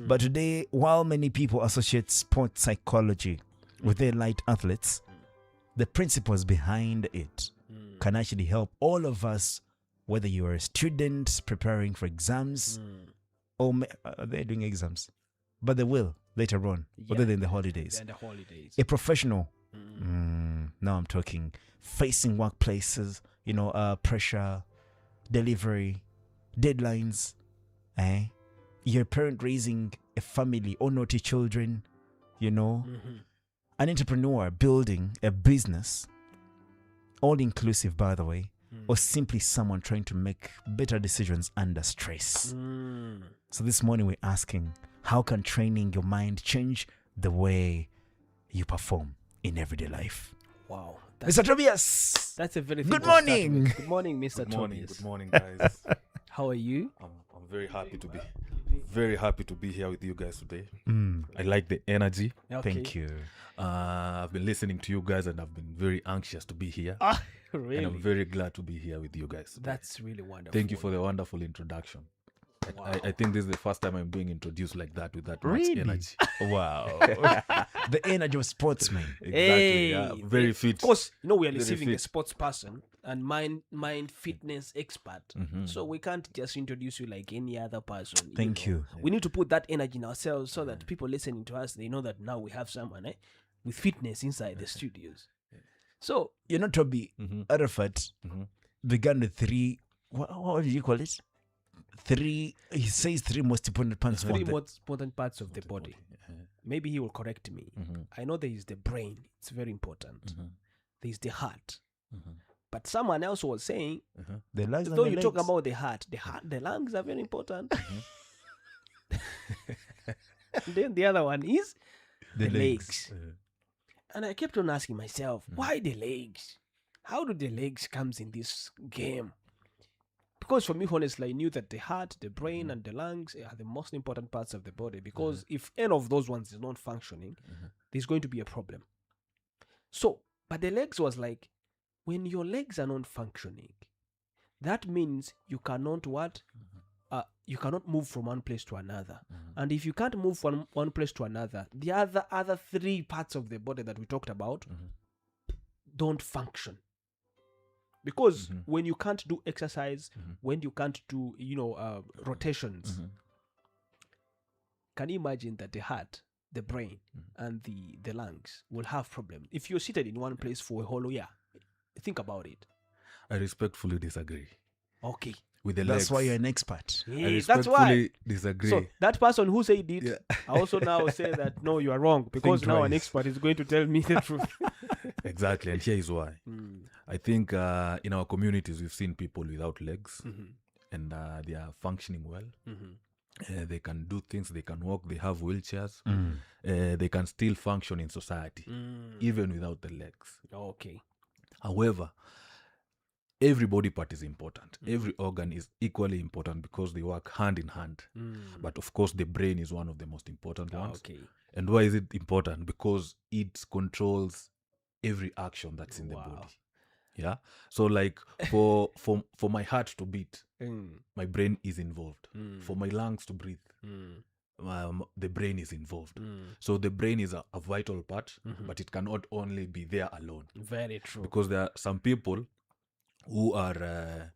But today, while many people associate sports psychology with elite athletes, the principles behind it can actually help all of us, whether you are a student preparing for exams, or they're doing exams, but they will later on, other than the holidays. A professional, now I'm talking, facing workplaces, pressure, delivery, deadlines, you're a parent raising a family or naughty children, an entrepreneur building a business, all inclusive, by the way, or simply someone trying to make better decisions under stress. So this morning we're asking, how can training your mind change the way you perform in everyday life? Wow. Mr. Tobias! That's a very good morning. Good morning, Mr. Tobias. Good morning, guys. How are you? I'm very happy to be here with you guys today. I like the energy. Okay. Thank you. I've been listening to you guys and I've been very anxious to be here. Really? And I'm very glad to be here with you guys today. That's really wonderful. Thank you for the wonderful introduction. Wow. I think this is the first time I'm being introduced like that, with that much Really? energy. Wow. The energy of sportsmen. Exactly. Yeah. Very fit. Of course, we are Very receiving a fit. sports person and mind fitness expert. So we can't just introduce you like any other person. Thank you. We need to put that energy in ourselves so that people listening to us, they know that now we have someone with fitness inside the studios. So, Toby, Arafat began with three, what did you call it? He says three most important parts of three the most important parts of the body. Maybe he will correct me. I know there is the brain. It's very important. There is the heart. But someone else was saying, the lungs. though you talk about the heart, the lungs are very important. And then the other one is the legs. And I kept on asking myself, why the legs? How do the legs comes in this game? Because for me, honestly, I knew that the heart, the brain, and the lungs are the most important parts of the body. Because if any of those ones is not functioning, there's going to be a problem. So, but the legs was like, when your legs are not functioning, that means you cannot what? You cannot move from one place to another. And if you can't move from one place to another, the other three parts of the body that we talked about don't function. Because when you can't do exercise, when you can't do, rotations, can you imagine that the heart, the brain, and the lungs will have problems? If you're seated in one place for a whole year, think about it. I respectfully disagree. Okay. With the That's legs. why you're an expert. I Yeah, that's why. respectfully disagree. So that person who said it, I also now say that no, you are wrong, because Think now an twice. expert is going to tell me the truth. Exactly, and here is why. I think in our communities we've seen people without legs, and they are functioning well. They can do things, they can walk, they have wheelchairs, they can still function in society, even without the legs. Okay. However, every body part is important. Every organ is equally important because they work hand in hand. But of course, the brain is one of the most important ones. Okay. And why is it important? Because it controls every action that's in the Wow. body. Yeah. So like for my heart to beat, my brain is involved. For my lungs to breathe, the brain is involved. So the brain is a vital part, but it cannot only be there alone. Very true. Because there are some people who are,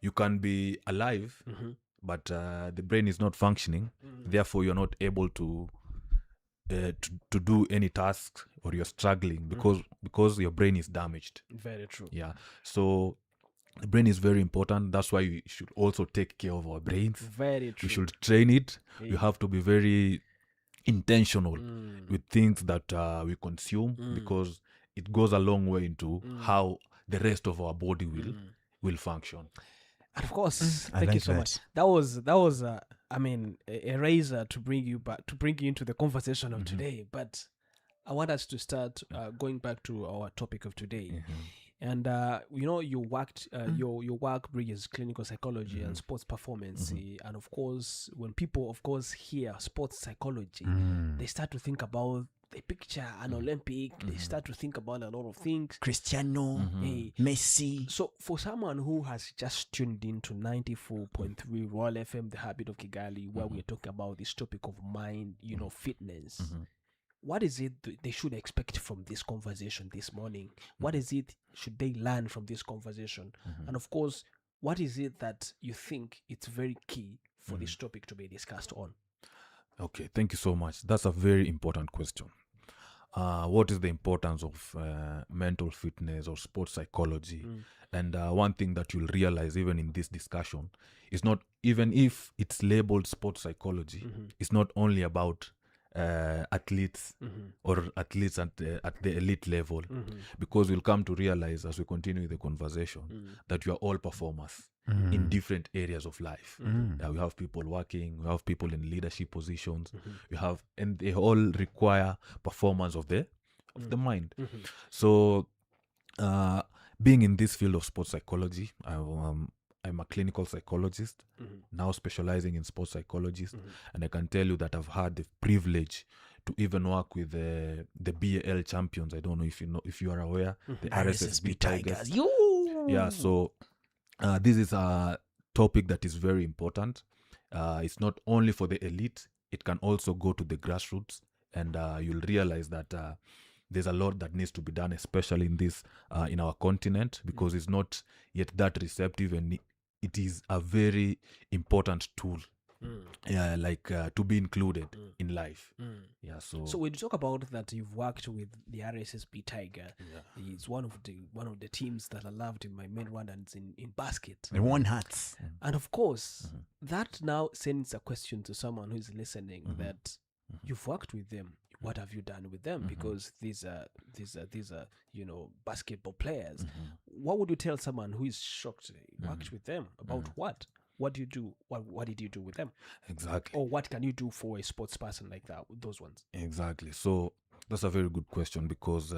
you can be alive, but the brain is not functioning. Therefore, you're not able to do any tasks, or you're struggling because your brain is damaged. Very true. Yeah. So the brain is very important. That's why we should also take care of our brains. Very true. We should train it. You have to be very intentional with things that we consume, because it goes a long way into how the rest of our body will function. And of course, I thank you like so that. much. That was a razor to bring you into the conversation of today. But I want us to start going back to our topic of today. And you worked your work bridges clinical psychology and sports performance. And of course, when people hear sports psychology, they start to think about they picture an Olympic, they start to think about a lot of things. Cristiano, Hey, Messi. so for someone who has just tuned into 94.3 Royal FM, The Habit of Kigali, where we're talking about this topic of mind, fitness, what is it they should expect from this conversation this morning? What is it should they learn from this conversation? And of course, what is it that you think it's very key for this topic to be discussed on? Okay, thank you so much. That's a very important question. What is the importance of mental fitness or sports psychology? And one thing that you'll realize even in this discussion is not, even if it's labeled sports psychology, it's not only about athletes or athletes at the elite level, because we'll come to realize as we continue the conversation that we are all performers in different areas of life. We have people working, we have people in leadership positions, we have, and they all require performance of the mind. So being in this field of sports psychology, I'm a clinical psychologist, now specializing in sports psychologist, and I can tell you that I've had the privilege to even work with the BAL champions. I don't know if you are aware, the RSSB Tigers. Yeah, so this is a topic that is very important. It's not only for the elite; it can also go to the grassroots, and you'll realize that there's a lot that needs to be done, especially in this in our continent, because it's not yet that receptive, and it is a very important tool, to be included in life. Yeah. So when you talk about that, you've worked with the RSSB Tiger. It's one of the teams that I loved in my main Rwandans in basket. They won hats. And of course, that now sends a question to someone who's listening that you've worked with them. What have you done with them? Because these are basketball players. What would you tell someone who is shocked? Worked with them about what? What do you do? What did you do with them? Exactly. Or what can you do for a sports person like that? Those ones. Exactly. So that's a very good question, because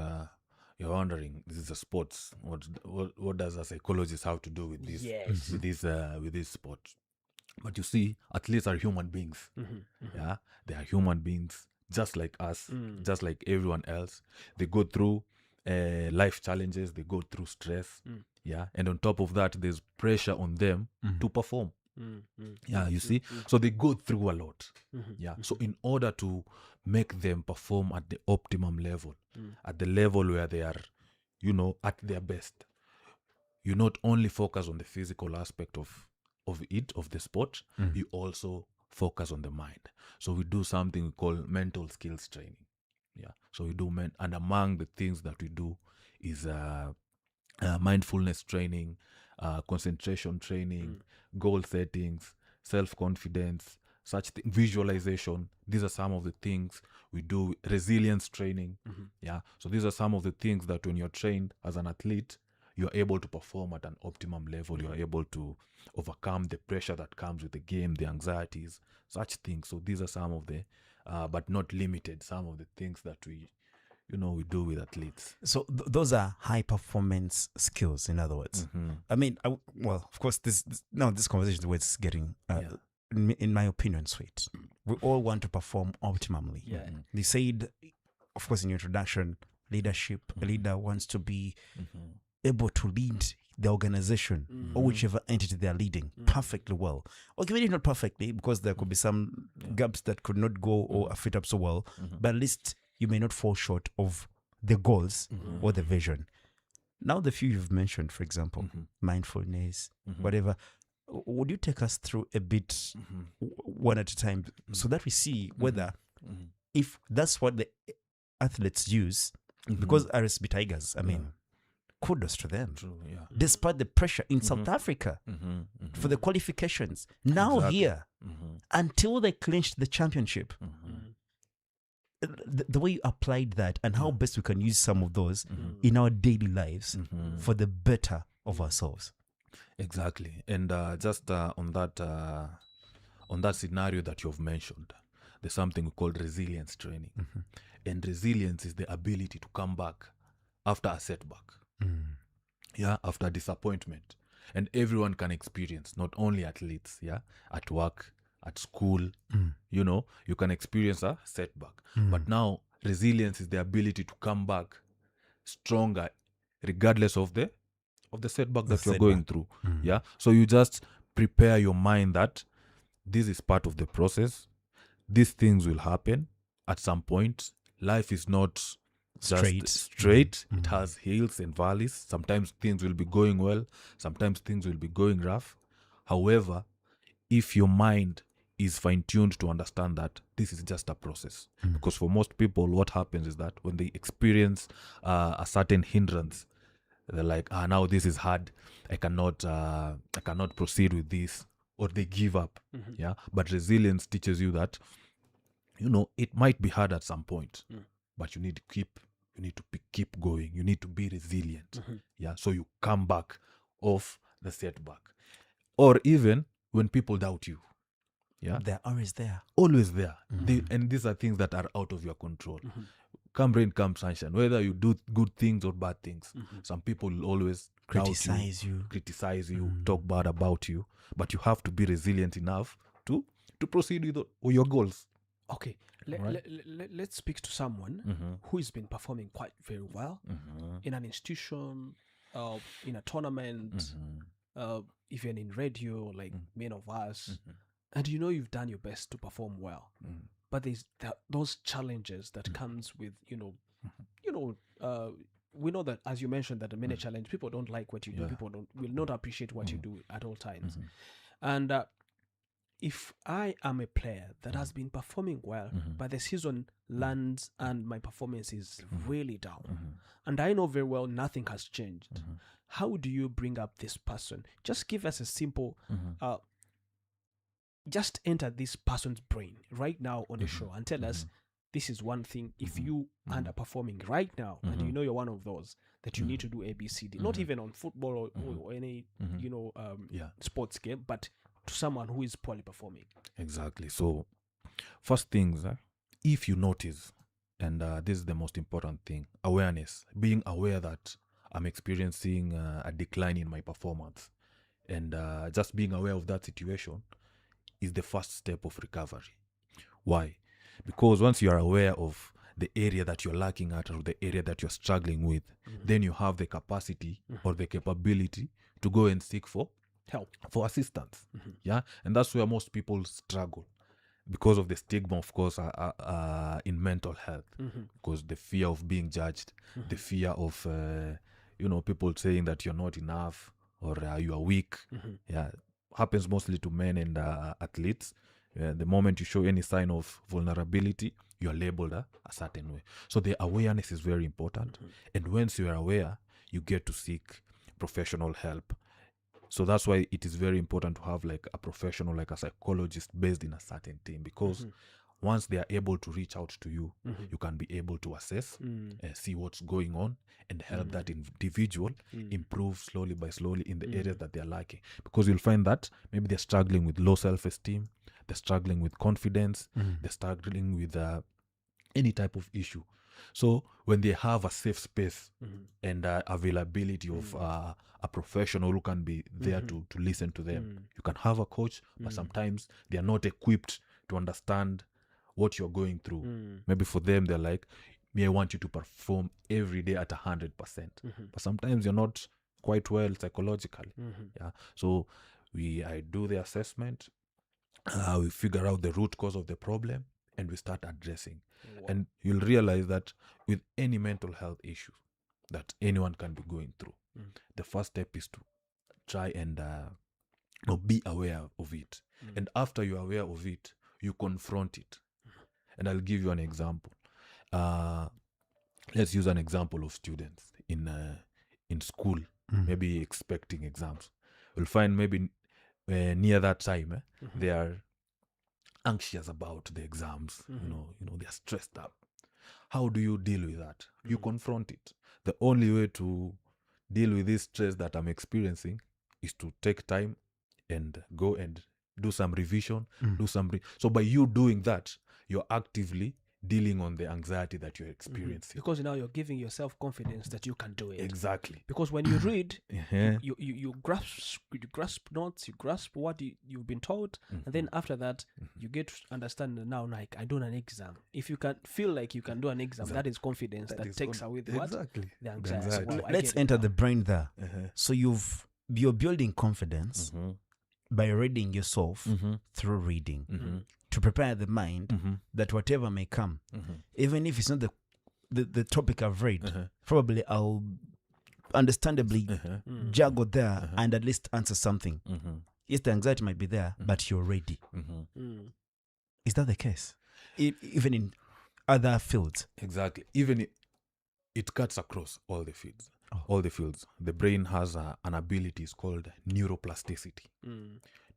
you're wondering, this is a sports. What does a psychologist have to do with this? Yes. With this sport? But you see, athletes are human beings. Yeah, they are human beings, just like us, just like everyone else. They go through life challenges, they go through stress. Yeah, and on top of that, there's pressure on them to perform. Yeah, you see, so they go through a lot. Yeah, so in order to make them perform at the optimum level, at the level where they are, at their best, you not only focus on the physical aspect of the sport, you also focus on the mind. So we do something we call mental skills training. Yeah, so we do and among the things that we do is mindfulness training, concentration training, goal settings, self-confidence, visualization. These are some of the things we do. Resilience training. Yeah, so these are some of the things that when you're trained as an athlete, you're able to perform at an optimum level. You're able to overcome the pressure that comes with the game, the anxieties, such things. So these are some of the, but not limited, some of the things that we do with athletes. So those are high performance skills, in other words. I mean, of course, this conversation is where it's getting, in my opinion, sweet. We all want to perform optimally. They said, of course, in your introduction, leadership, a leader wants to be able to lead the organization or whichever entity they are leading perfectly well. Or maybe not perfectly, because there could be some gaps that could not go or fit up so well, but at least you may not fall short of the goals or the vision. Now, the few you've mentioned, for example, mindfulness, whatever, would you take us through a bit, one at a time, so that we see whether, if that's what the athletes use, because RSB Tigers, I mean, kudos to them. True, yeah. Despite the pressure in South Africa for the qualifications, now here, until they clinched the championship, the way you applied that and how best we can use some of those in our daily lives for the better of ourselves. Exactly. And just on that scenario that you've mentioned, there's something we call resilience training. And resilience is the ability to come back after a setback. After disappointment. And everyone can experience, not only athletes, at work, at school, you can experience a setback. But now resilience is the ability to come back stronger regardless of the setback that you're going through. Yeah, so you just prepare your mind that this is part of the process. These things will happen at some point. Life is not just straight. It has hills and valleys. Sometimes things will be going well, sometimes things will be going rough. However, if your mind is fine-tuned to understand that this is just a process, because for most people what happens is that when they experience a certain hindrance, they're like, now this is hard, I cannot proceed with this, or they give up. Yeah, but resilience teaches you that it might be hard at some point, but you need to keep going. You need to be resilient. Yeah, so you come back off the setback. Or even when people doubt you, yeah, they're always there. And these are things that are out of your control. Come rain, come sunshine, whether you do good things or bad things, some people will always criticize you, talk bad about you, but you have to be resilient enough to proceed with your goals. Okay, let's speak to someone who has been performing quite very well in an institution, in a tournament, even in radio, like many of us, and you've done your best to perform well, but there's those challenges that comes with we know that, as you mentioned, that the many challenge, people don't like what you do, people will not appreciate what you do at all times, and if I am a player that has been performing well, but the season lands and my performance is really down, and I know very well nothing has changed, how do you bring up this person? Just give us a simple, just enter this person's brain right now on the show and tell us, this is one thing, if you underperforming right now, and you're one of those that you need to do A, B, C, D, not even on football or any, sports game, but to someone who is poorly performing. Exactly. So first things, if you notice, and this is the most important thing, awareness, being aware that I'm experiencing a decline in my performance, and just being aware of that situation is the first step of recovery. Why? Because once you are aware of the area that you're lacking at, or the area that you're struggling with, then you have the capacity or the capability to go and seek for help, for assistance. Yeah, and that's where most people struggle, because of the stigma, of course, in mental health, because the fear of being judged, the fear of people saying that you're not enough, or you are weak. Yeah, happens mostly to men and athletes. The moment you show any sign of vulnerability, you are labeled a certain way. So the awareness is very important, and once you are aware, you get to seek professional help. So that's why it is very important to have like a professional, like a psychologist based in a certain team, because once they are able to reach out to you, you can be able to assess, see what's going on, and help that individual improve slowly by slowly in the areas that they're lacking. Because you'll find that maybe they're struggling with low self-esteem, they're struggling with confidence, they're struggling with any type of issue. So when they have a safe space and availability of a professional who can be there to listen to them, you can have a coach, but sometimes they are not equipped to understand what you're going through. Maybe for them, they're like, me, I want you to perform every day at 100%. But sometimes you're not quite well psychologically. Yeah. So I do the assessment, we figure out the root cause of the problem, and we start addressing. And you'll realize that with any mental health issue that anyone can be going through, the first step is to try and be aware of it. And after you're aware of it, you confront it. And I'll give you an example. Let's use an example of students in school, maybe expecting exams. You'll find maybe near that time, they are anxious about the exams. They're stressed up. How do you deal with that? You confront it. The only way to deal with this stress that I'm experiencing is to take time and go and do some revision, so by you doing that, you're actively dealing on the anxiety that you're experiencing. Because now you're giving yourself confidence that you can do it. Exactly. Because when you read, Uh-huh. you grasp notes, you grasp what you've been taught, and then after that you get to understand that now, like, I do an exam. If you can feel like you can do an exam, that is confidence that is takes away the what? Exactly. The anxiety. anxiety. Wow, I Let's get it enter now. the brain there. Uh-huh. So you're building confidence by reading yourself through reading to prepare the mind that whatever may come, even if it's not the topic I've read, probably I'll understandably juggle there and at least answer something. Yes, the anxiety might be there, but you're ready. Is that the case? Even in other fields? Exactly. Even it cuts across all the fields. All the fields. The brain has an ability. It's called neuroplasticity.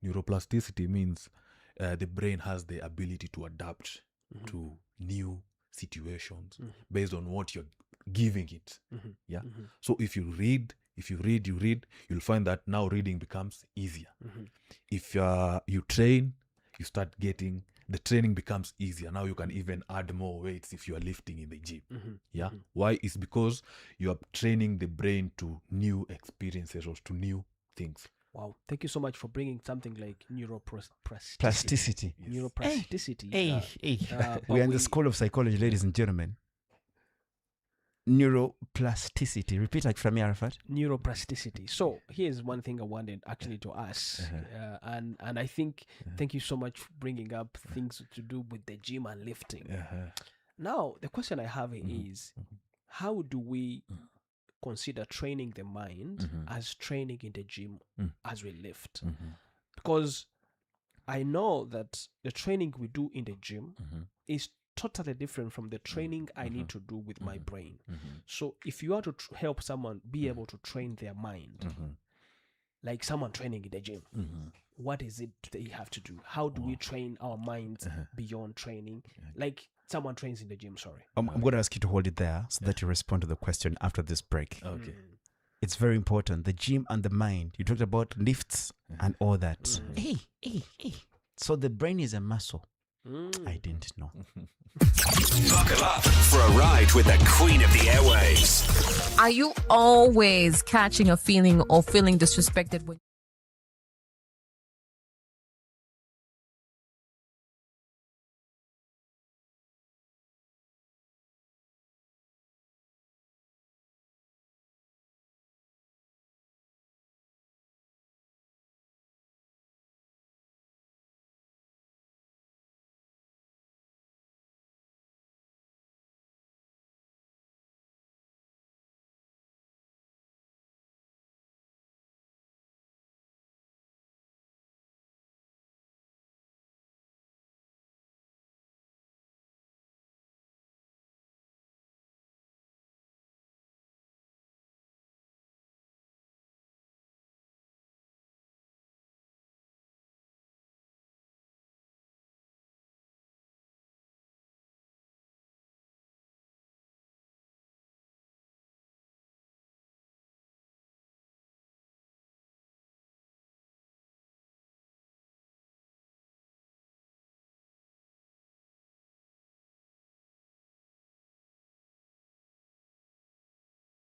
Neuroplasticity means the brain has the ability to adapt to new situations based on what you're giving it. Yeah. So if you read, you'll find that now reading becomes easier. If you train, you start getting, the training becomes easier. Now you can even add more weights if you are lifting in the gym. Yeah. Why? It's because you are training the brain to new experiences or to new things. Wow, thank you so much for bringing something like neuroplasticity. Plasticity. Neuroplasticity. We are in the school of psychology, ladies and gentlemen. Neuroplasticity. Repeat like from me, Arafat. Neuroplasticity. So here's one thing I wanted actually to ask, and I think thank you so much for bringing up things to do with the gym and lifting. Now the question I have is, how do we consider training the mind as training in the gym as we lift? Because I know that the training we do in the gym is totally different from the training I need to do with my brain. So if you are to help someone be able to train their mind, like someone training in the gym, what is it they have to do? How do we train our minds beyond training? Like someone trains in the gym, sorry. I'm going to ask you to hold it there so that you respond to the question after this break. Okay. It's very important. The gym and the mind. You talked about lifts and all that. Hey. So the brain is a muscle. I didn't know. Buckle up for a ride with the queen of the airwaves. Are you always catching a feeling or feeling disrespected when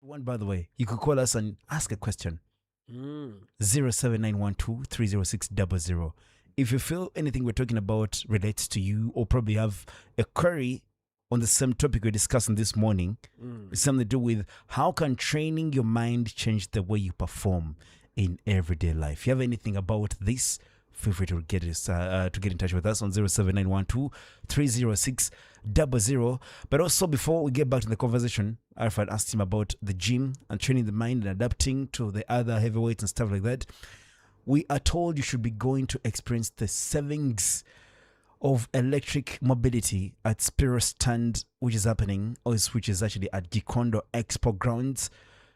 One, by the way, you could call us and ask a question. 07912-30600. If you feel anything we're talking about relates to you, or probably have a query on the same topic we're discussing this morning, it's something to do with how can training your mind change the way you perform in everyday life. If you have anything about this, feel free to get in touch with us on 07912-30600. But also, before we get back to the conversation, Arafat asked him about the gym and training the mind and adapting to the other heavyweights and stuff like that. We are told you should be going to experience the savings of electric mobility at Spiro Stand, which is happening, which is actually at Gikondo Expo Grounds,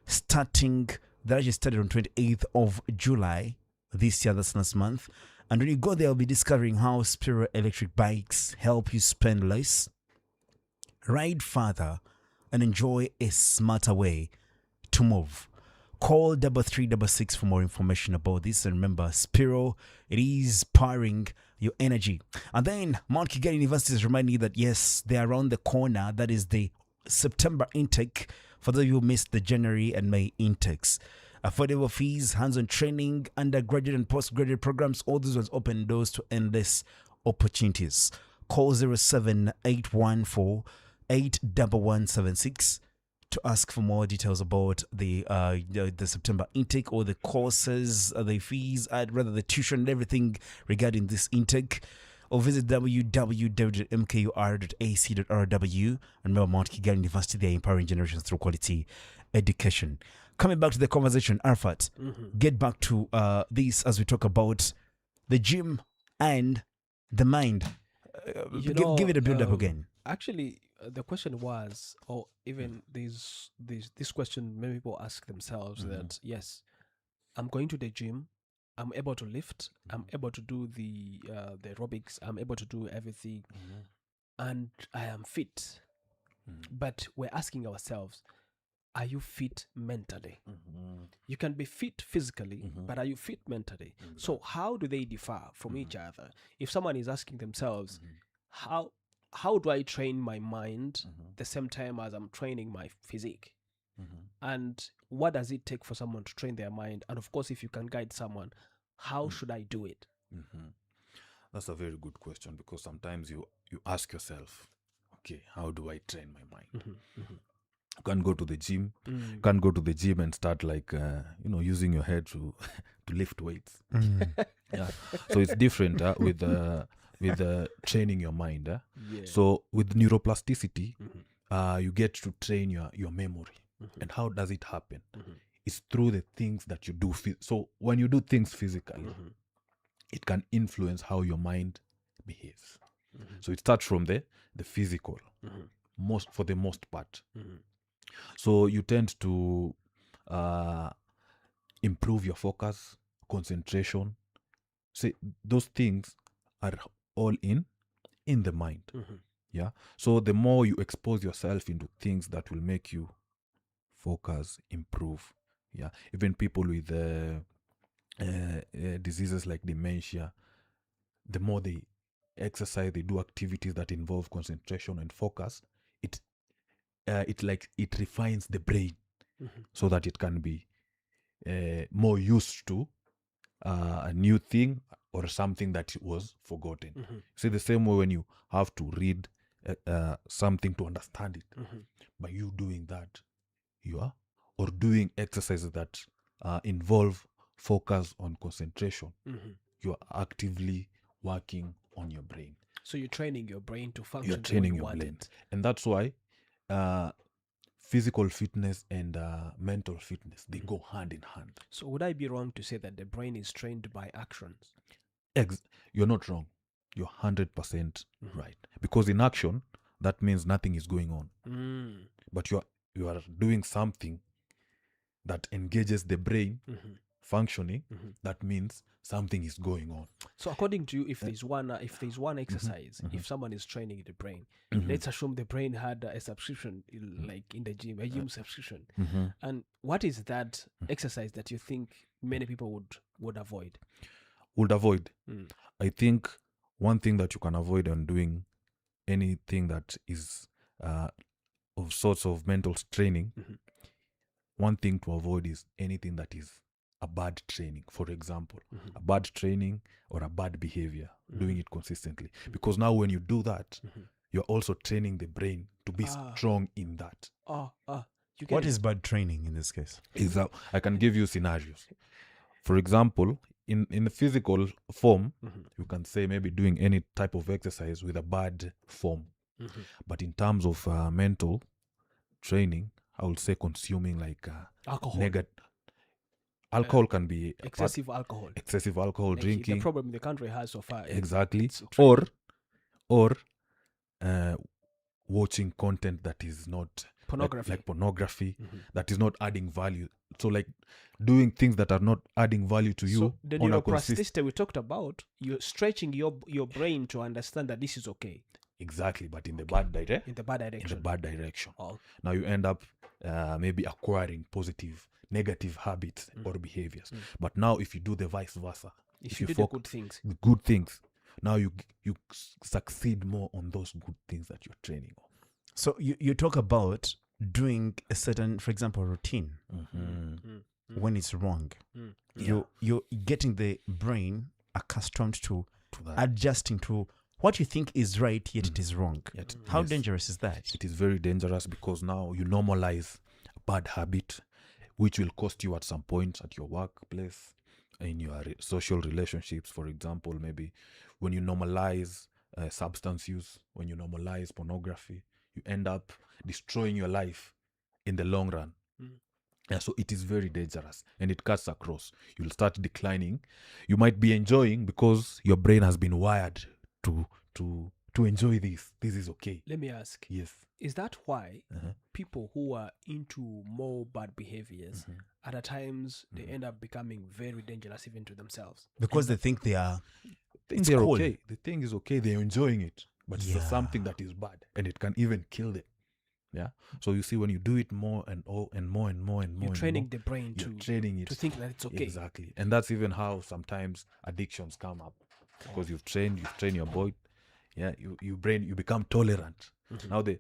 that actually started on 28th of July this year, that's last month. And when you go there, you'll be discovering how Spiro electric bikes help you spend less, ride farther, and enjoy a smarter way to move. Call 3366 for more information about this. And remember, Spiro, it is powering your energy. And then Mount Kigali University is reminding you that yes, they are around the corner. That is the September intake for those who missed the January and May intakes. Affordable fees, hands-on training, undergraduate and postgraduate programs, all these ones open doors to endless opportunities. Call 07814 81176 to ask for more details about the September intake or the courses, the fees, rather the tuition and everything regarding this intake. Or visit www.mkur.ac.rw. And remember, Mount Kigali University, they are empowering generations through quality education. Coming back to the conversation, Arfat, get back to this as we talk about the gym and the mind. Give it a build up again. Actually, the question was, or even this question, many people ask themselves that, yes, I'm going to the gym, I'm able to lift, I'm able to do the aerobics, I'm able to do everything, and I am fit. But we're asking ourselves, are you fit mentally? You can be fit physically, but are you fit mentally? So how do they differ from each other? If someone is asking themselves, how do I train my mind the same time as I'm training my physique? And what does it take for someone to train their mind? And of course, if you can guide someone, how should I do it? That's a very good question, because sometimes you ask yourself, okay, how do I train my mind? You can't go to the gym. You can't go to the gym and start like using your head to lift weights. Yeah. So it's different with training your mind. So with neuroplasticity, you get to train your memory. And how does it happen? It's through the things that you do. So when you do things physically, it can influence how your mind behaves. So it starts from the physical, for the most part. So you tend to improve your focus, concentration. See, those things are all in the mind. Yeah. So the more you expose yourself into things that will make you focus, improve. Yeah. Even people with diseases like dementia, the more they exercise, they do activities that involve concentration and focus, it refines the brain so that it can be more used to a new thing or something that was forgotten. See, the same way when you have to read something to understand it, by you doing that, or doing exercises that involve focus on concentration, you are actively working on your brain. So you're training your brain to function. You're training your brain. And that's why physical fitness and mental fitness, they go hand in hand. So would I be wrong to say that the brain is trained by actions? You're not wrong. You're 100% right. Because in action, that means nothing is going on. But you are doing something that engages the brain functioning. That means something is going on. So according to you, if there's one exercise, if someone is training the brain, let's assume the brain had a subscription, like in the gym, a gym subscription. And what is that exercise that you think many people would avoid? I think one thing that you can avoid on doing anything that is of sorts of mental training, one thing to avoid is anything that is a bad training. For example, a bad training or a bad behavior, doing it consistently. Because now when you do that, you're also training the brain to be strong in that. What is bad training in this case? I can give you scenarios. For example, in the physical form, you can say maybe doing any type of exercise with a bad form. But in terms of mental training, I would say consuming like alcohol. Alcohol can be excessive alcohol. Excessive alcohol, like drinking. The problem the country has so far. Exactly. Or watching content that is not pornography. Like pornography, that is not adding value. So like doing things that are not adding value to you. So the neuroplasticity we talked about, you're stretching your brain to understand that this is okay. Exactly, but in the bad direction. In the bad direction. Oh. Now you end up maybe acquiring negative habits or behaviors. But now if you do the vice versa, if you do the good things, now you succeed more on those good things that you're training on. So you talk about doing a certain, for example, routine when it's wrong. You're getting the brain accustomed to that. adjusting to what you think is right, yet it is wrong. How Yes. dangerous is that? It is very dangerous because now you normalize a bad habit, which will cost you at some point at your workplace, in your social relationships. For example, maybe when you normalize substance use, when you normalize pornography, you end up destroying your life in the long run. Yeah, so it is very dangerous and it cuts across. You'll start declining. You might be enjoying because your brain has been wired to enjoy this. This is okay. Let me ask. Yes. Is that why people who are into more bad behaviors, at times they end up becoming very dangerous even to themselves? Because they think they are. They're cool. okay. The thing is okay. They're enjoying it, but it's something that is bad and it can even kill them. Yeah. So you see, when you do it more and more and more and more, You're training the brain you're training it to think that it's okay. Exactly. And that's even how sometimes addictions come up, because you've trained your body. Yeah, you become tolerant. Now the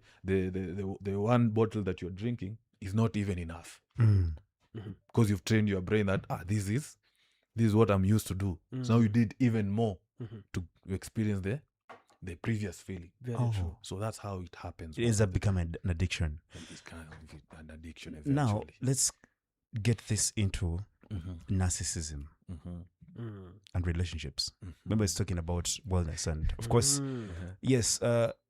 one bottle that you're drinking is not even enough, because you've trained your brain that this is what I'm used to do. So now you did even more to experience the previous feeling. Very Oh. true. So that's how it happens. It ends up becoming an addiction. It's kind of an addiction eventually. Now, let's get this into narcissism and relationships. Remember, it's talking about wellness. And of course, yes,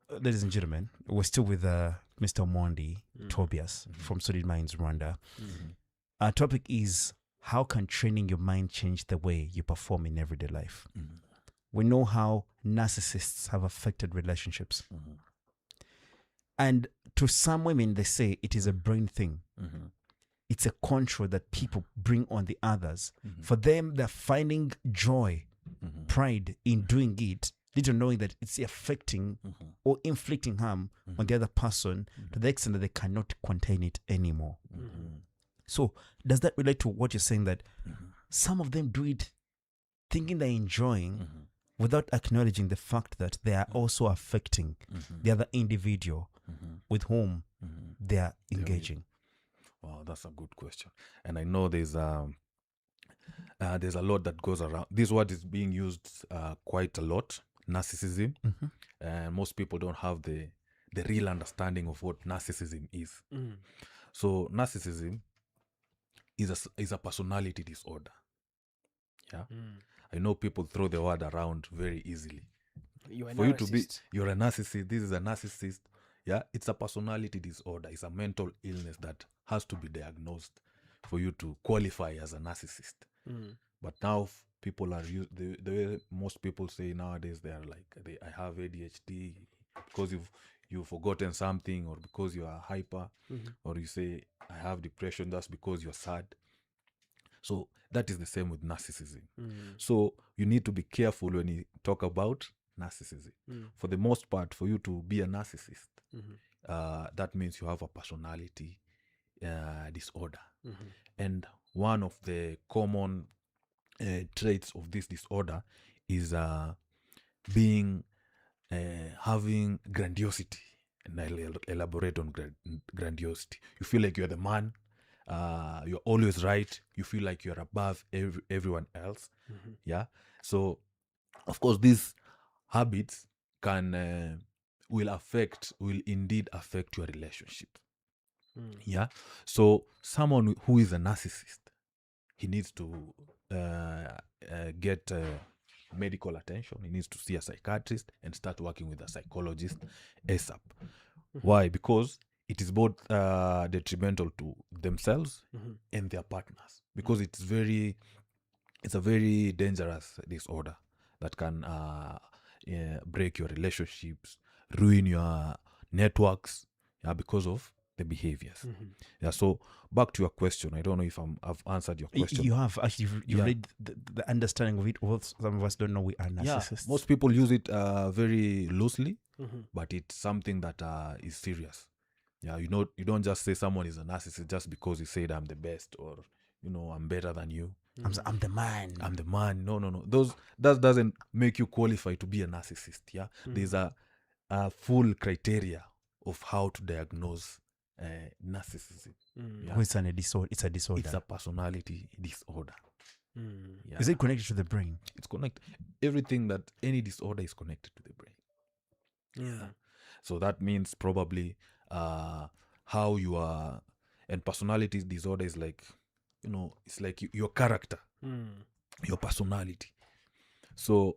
ladies and gentlemen, we're still with Mr. Mondi Tobias from Solid Minds Rwanda. Our topic is, how can training your mind change the way you perform in everyday life? We know how narcissists have affected relationships. And to some women, they say it is a brain thing. It's a control that people bring on the others. For them, they're finding joy, pride in doing it, little knowing that it's affecting or inflicting harm on the other person to the extent that they cannot contain it anymore. So does that relate to what you're saying, that some of them do it thinking they're enjoying without acknowledging the fact that they are also affecting the other individual with whom they are engaging? Wow, that's a good question. And I know there's a lot that goes around. This word is being used quite a lot, narcissism. And most people don't have the real understanding of what narcissism is. So narcissism is a personality disorder. Yeah. I know people throw the word around very easily. You're a narcissist, this is a narcissist. Yeah, it's a personality disorder. It's a mental illness that has to be diagnosed for you to qualify as a narcissist. But now people are the way most people say nowadays, they are like, I have ADHD because you've forgotten something, or because you are hyper, or you say I have depression, that's because you're sad. So that is the same with narcissism. So you need to be careful when you talk about narcissism. For the most part, for you to be a narcissist, that means you have a personality disorder. And one of the common traits of this disorder is having grandiosity. And I'll elaborate on grandiosity. You feel like you're the man. You're always right. You feel like you're above everyone else. Yeah. So, of course, these habits will indeed affect your relationship. Yeah. So, someone who is a narcissist, he needs to get medical attention. He needs to see a psychiatrist and start working with a psychologist ASAP. Why? Because it is both detrimental to themselves and their partners, because it's a very dangerous disorder that can break your relationships, ruin your networks, because of the behaviors. Yeah. So back to your question. I don't know if I've answered your question. You have actually. You read the understanding of it. Well, some of us don't know we are narcissists. Yeah. Most people use it very loosely, but it's something that is serious. Yeah, you don't just say someone is a narcissist just because you said I'm the best, or I'm better than you. I'm the man. I'm the man. No. That doesn't make you qualify to be a narcissist. Yeah, there's a full criteria of how to diagnose narcissism. Yeah? It's a disorder. It's a disorder. It's a personality disorder. Yeah. Is it connected to the brain? It's connected. Everything that any disorder is connected to the brain. Yeah. So that means probably how you are, and personality disorder is like, it's like your character, your personality. So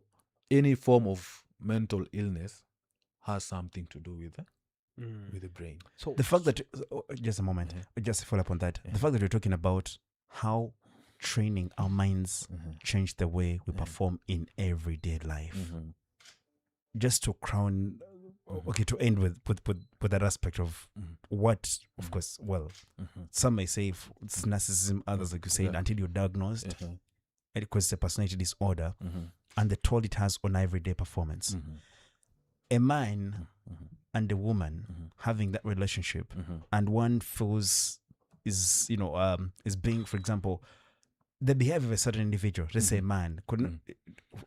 any form of mental illness has something to do with the brain. So The fact that just a moment, just to follow up on that. The fact that you're talking about how training our minds change the way we perform in everyday life. Just to crown, to end with that aspect of what, of course, some may say it's narcissism, others, like you said, until you're diagnosed, because it's a personality disorder, and the toll it has on everyday performance. A man and a woman having that relationship, and one feels is being, for example, the behavior of a certain individual, let's say a man,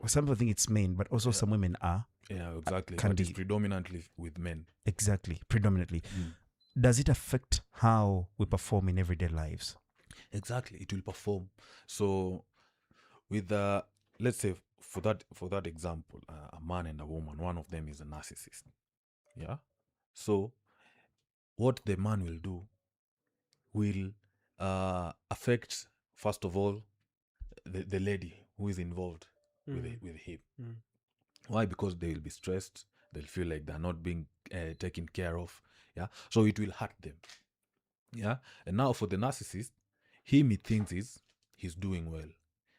some people think it's men, but also some women are. Yeah, exactly. Can But it's be- predominantly with men. Exactly, predominantly. Does it affect how we perform in everyday lives? Exactly, it will perform. So, with let's say for that example, a man and a woman, one of them is a narcissist. Yeah. So, what the man will do will affect, first of all, the lady who is involved with him. Why? Because they will be stressed. They'll feel like they're not being taken care of. Yeah. So it will hurt them. Yeah. And now for the narcissist, he thinks he's doing well,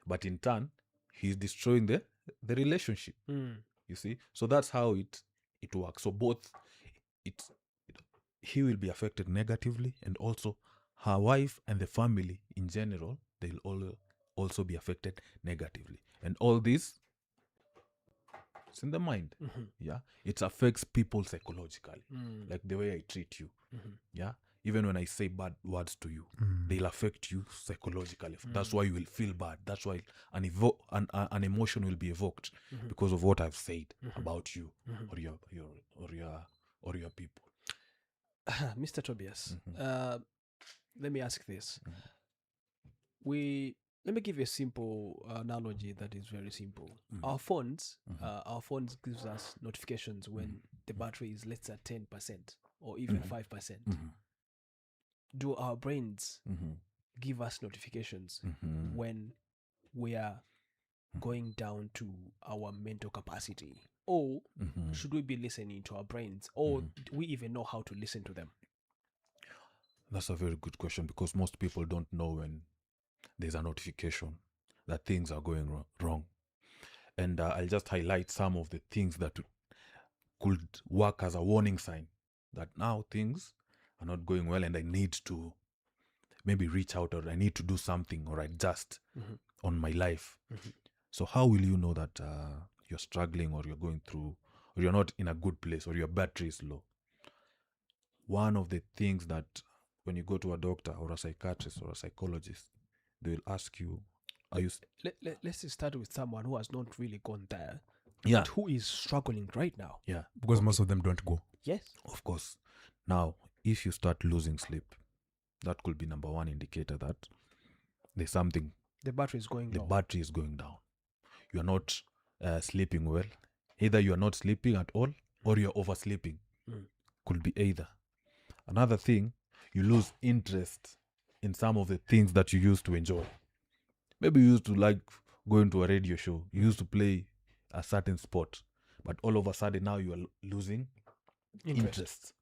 but in turn, he's destroying the relationship. You see. So that's how it works. So both he will be affected negatively, and also her wife and the family in general, they'll all also be affected negatively. And all this, it's in the mind. Yeah, it affects people psychologically, like the way I treat you. Yeah, even when I say bad words to you, they'll affect you psychologically. That's why you will feel bad. That's why an emotion will be evoked because of what I've said about you or your people. Mr. Tobias, let me ask this. Let me give you a simple analogy that is very simple. Our phones gives us notifications when the battery is less than 10% or even 5%. Do our brains give us notifications when we are going down to our mental capacity? Or should we be listening to our brains? Or do we even know how to listen to them? That's a very good question, because most people don't know when there's a notification that things are going wrong. And I'll just highlight some of the things that could work as a warning sign that now things are not going well and I need to maybe reach out, or I need to do something or adjust on my life. So how will you know that you're struggling, or you're going through, or you're not in a good place, or your battery is low? One of the things that when you go to a doctor or a psychiatrist or a psychologist, they will ask you, are you... Let's just start with someone who has not really gone there, Yeah. but who is struggling right now. Yeah, Because most of them don't go. Yes. of course. Now, if you start losing sleep, that could be number one indicator that there's something, The battery is going the low. battery is going down. You are not sleeping well. Either you are not sleeping at all, or you're oversleeping. Could be either. Another thing, you lose interest in some of the things that you used to enjoy. Maybe you used to like going to a radio show. You used to play a certain sport, but all of a sudden now you are losing interest.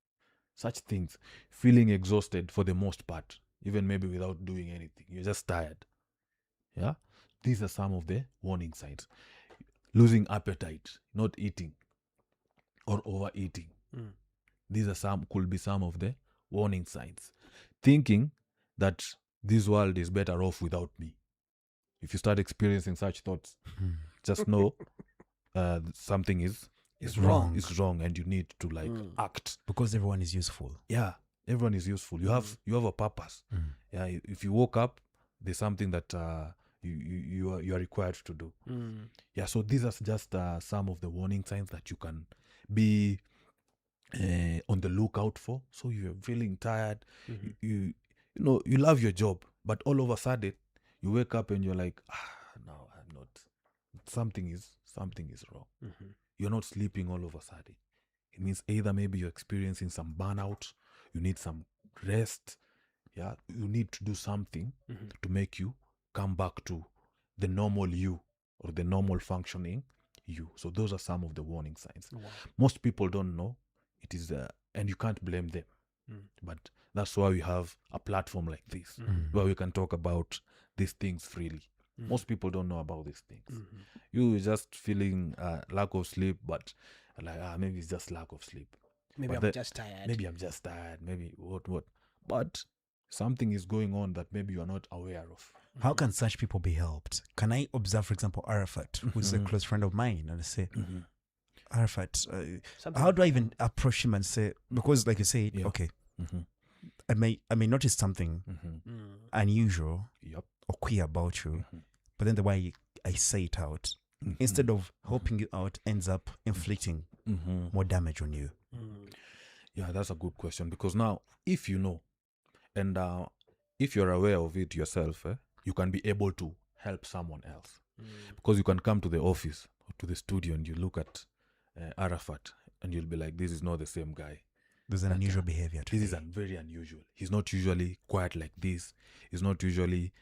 Such things. Feeling exhausted for the most part, even maybe without doing anything. You're just tired. Yeah? These are some of the warning signs. Losing appetite, not eating, or overeating. These are could be some of the warning signs. Thinking that this world is better off without me. If you start experiencing such thoughts, just know something is wrong. It's wrong, and you need to act. Because everyone is useful. Yeah, everyone is useful. You have a purpose. Yeah, if you woke up, there's something that you are required to do. Yeah, so these are just some of the warning signs that you can be on the lookout for. So you're feeling tired, you know, you love your job, but all of a sudden you wake up and you're like, no, I'm not. Something is wrong. You're not sleeping all of a sudden. It means either maybe you're experiencing some burnout, you need some rest. Yeah, you need to do something to make you come back to the normal you, or the normal functioning you. So those are some of the warning signs. Wow. Most people don't know it is, and you can't blame them. But that's why we have a platform like this, where we can talk about these things freely. Most people don't know about these things. You just feeling lack of sleep, but like maybe it's just lack of sleep. Maybe But I'm just tired. Maybe I'm just tired. Maybe what. But something is going on that maybe you're not aware of. How can such people be helped? Can I observe, for example, Arafat, who's a close friend of mine, and I say, Arafat, how do I even approach him and say, because like you said, okay, I may notice something unusual Yep. or queer about you, but then the way I say it out, instead of helping you out, ends up inflicting more damage on you. Yeah, that's a good question, because now if you know, and if you're aware of it yourself, you can be able to help someone else. Because you can come to the office or to the studio and you look at Arafat and you'll be like, this is not the same guy. There's an unusual behavior today. This is very unusual. He's not usually quiet like this. He's not usually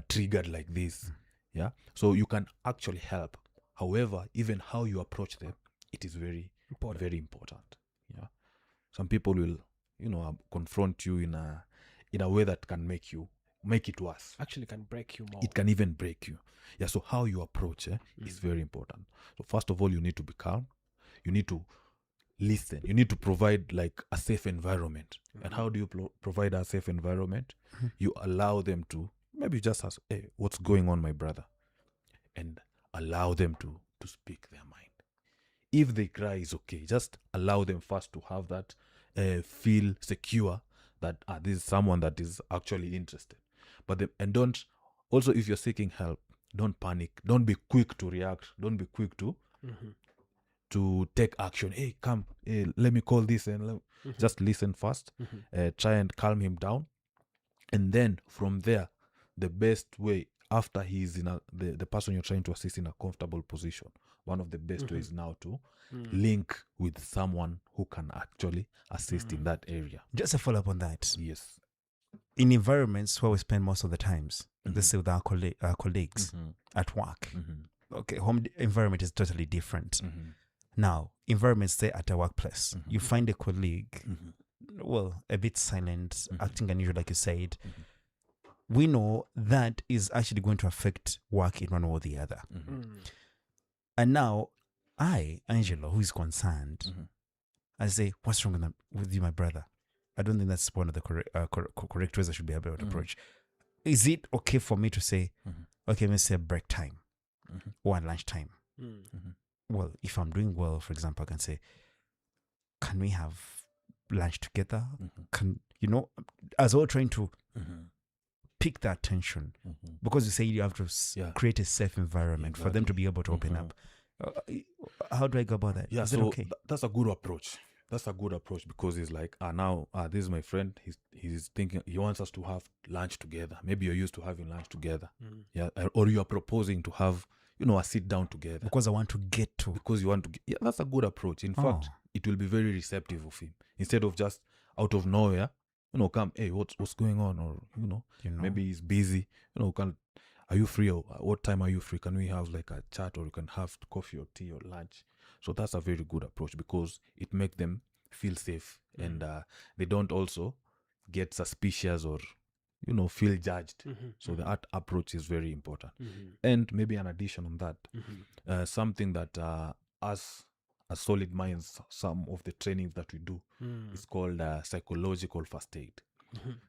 triggered like this. Yeah. So you can actually help. However, even how you approach them, it is very important. Yeah. Some people will, confront you in a way that can make it worse. Actually can break you more. It can even break you. Yeah. So how you approach is very important. So first of all, you need to be calm. You need to listen. You need to provide like a safe environment. And how do you provide a safe environment? You allow them to maybe just ask, hey, what's going on, my brother? And allow them to speak their mind. If they cry, is okay. Just allow them first to have that, feel secure that this is someone that is actually interested. And don't, also if you're seeking help, don't panic. Don't be quick to react. Don't be quick to take action. Hey, come, hey, let me call this, and just listen first. Try and calm him down, and then from there, the best way, after he's in the person you're trying to assist in a comfortable position, one of the best ways now to link with someone who can actually assist in that area. Just a follow up on that. Yes. In environments where we spend most of the times, let's say with our colleagues at work, okay, home environment is totally different. Now, environments, say at a workplace, you find a colleague, well, a bit silent, acting unusual, like you said. We know that is actually going to affect work in one way or the other. And now, Angelo, who is concerned, I say, what's wrong with you, my brother? I don't think that's one of the correct ways I should be able to approach. Is it okay for me to say, okay, let's say break time or lunch time? Well, if I'm doing well, for example, I can say, can we have lunch together? Can, as well trying to pick that tension, because you say you have to create a safe environment for them to be able to open up. How do I go about that? Yeah, is it okay? That's a good approach. That's a good approach, because he's like, now this is my friend. He's thinking he wants us to have lunch together. Maybe you're used to having lunch together, yeah, or you are proposing to have a sit down together because I want to get to. Because you want to get. Yeah, that's a good approach. In fact, it will be very receptive of him, instead of just out of nowhere, come, hey, what's going on, or maybe he's busy. Are you free? Or what time are you free? Can we have like a chat, or you can have coffee or tea or lunch? So that's a very good approach, because it makes them feel safe, and they don't also get suspicious or feel judged. So that approach is very important. And maybe an addition on that, something that as solid minds, some of the trainings that we do is called psychological first aid.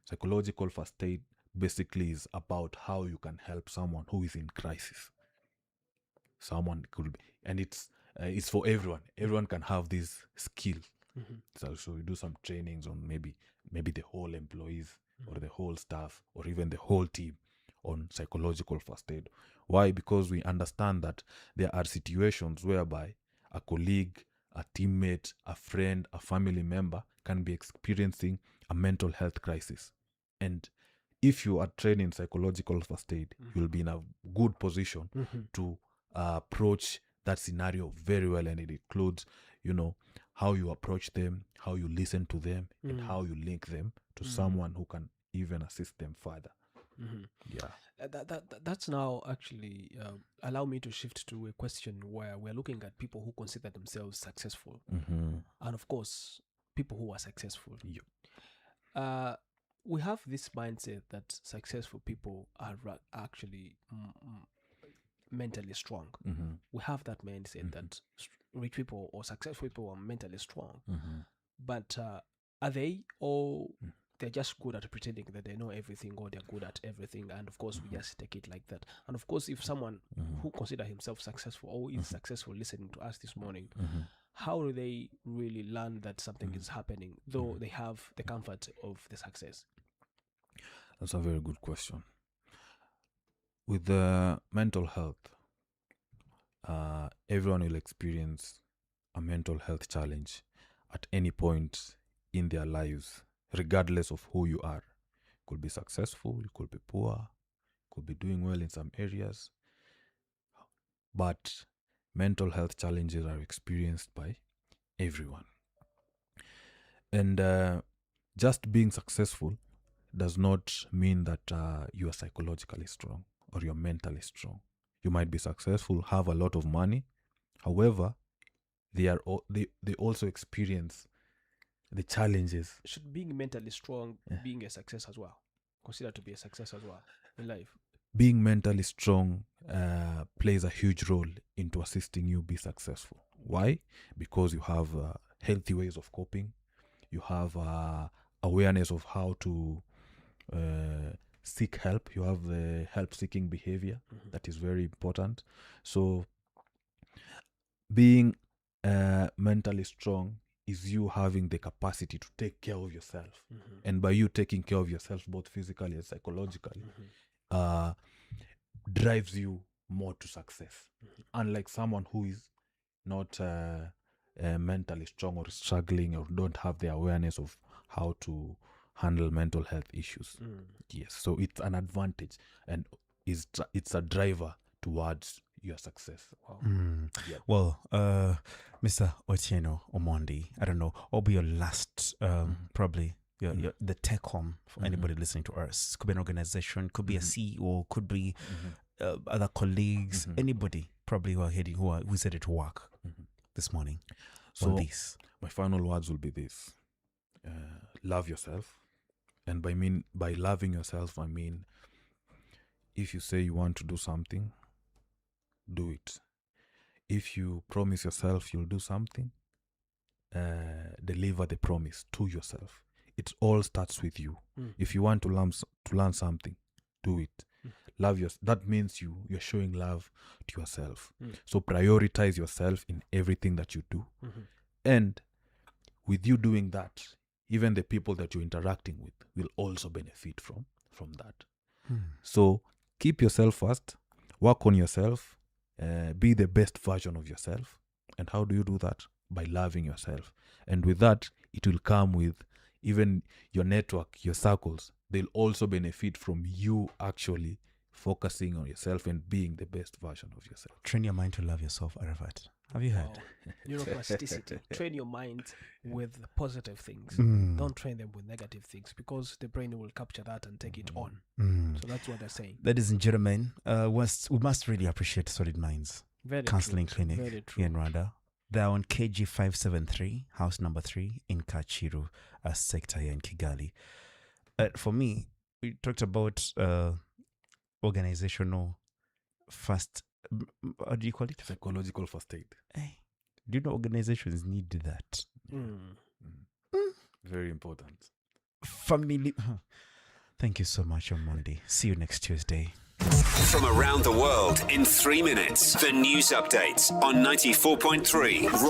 Psychological first aid basically is about how you can help someone who is in crisis. Someone could be, and it's for everyone. Everyone can have this skill. So we do some trainings on maybe the whole employees, or the whole staff, or even the whole team, on psychological first aid. Why? Because we understand that there are situations whereby a colleague, a teammate, a friend, a family member can be experiencing a mental health crisis. And if you are trained in psychological first aid, you'll be in a good position to approach that scenario very well. And it includes, how you approach them, how you listen to them, and how you link them to someone who can even assist them further. Yeah. That's now actually allow me to shift to a question where we're looking at people who consider themselves successful, and of course people who are successful. We have this mindset that successful people are actually mentally strong. We have that mindset that rich people or successful people are mentally strong, but are they, or they're just good at pretending that they know everything, or they're good at everything, and of course we just take it like that? And of course, if someone who consider himself successful or is successful listening to us this morning, how do they really learn that something is happening, though they have the comfort of the success? That's a very good question. With the mental health, everyone will experience a mental health challenge at any point in their lives, regardless of who you are. You could be successful, you could be poor, you could be doing well in some areas, but mental health challenges are experienced by everyone. And just being successful does not mean that you are psychologically strong or you're mentally strong. You might be successful, have a lot of money. However, they also experience the challenges. Should being mentally strong being a success as well? Considered to be a success as well in life? Being mentally strong plays a huge role into assisting you be successful. Why? Because you have healthy ways of coping. You have awareness of how to seek help. You have the help-seeking behavior. That is very important. So being mentally strong is you having the capacity to take care of yourself. And by you taking care of yourself, both physically and psychologically, drives you more to success. Unlike someone who is not mentally strong or struggling or don't have the awareness of how to handle mental health issues. Yes, so it's an advantage, and it's a driver towards your success. Wow. Yeah. Well, Mr. Otieno Omondi, I don't know, what will be your last, probably, the take home for anybody listening to us? Could be an organization, could be a CEO, could be other colleagues, anybody probably who's ready to work this morning. So this. My final words will be this: love yourself. And by loving yourself, I mean, if you say you want to do something, do it. If you promise yourself you'll do something, deliver the promise to yourself. It all starts with you. If you want to learn something, do it. Love that means you're showing love to yourself. So prioritize yourself in everything that you do. And with you doing that, even the people that you're interacting with will also benefit from that. So keep yourself first, work on yourself, be the best version of yourself. And how do you do that? By loving yourself. And with that, it will come with even your network, your circles. They'll also benefit from you actually focusing on yourself and being the best version of yourself. Train your mind to love yourself, Arafat. Have you heard? Neuroplasticity. Train your mind with positive things. Don't train them with negative things, because the brain will capture that and take it on. So that's what they're saying. Ladies and gentlemen, we must really appreciate Solid Minds Counseling Clinic here in Rwanda. They're on KG 573, house number 3 in Kachiru sector here in Kigali. For me, we talked about organizational first. How do you call it? Psychological first aid. Hey, do you know organizations need that? Very important. Family. Thank you so much, Omondi. See you next Tuesday. From around the world in 3 minutes, the news updates on 94.3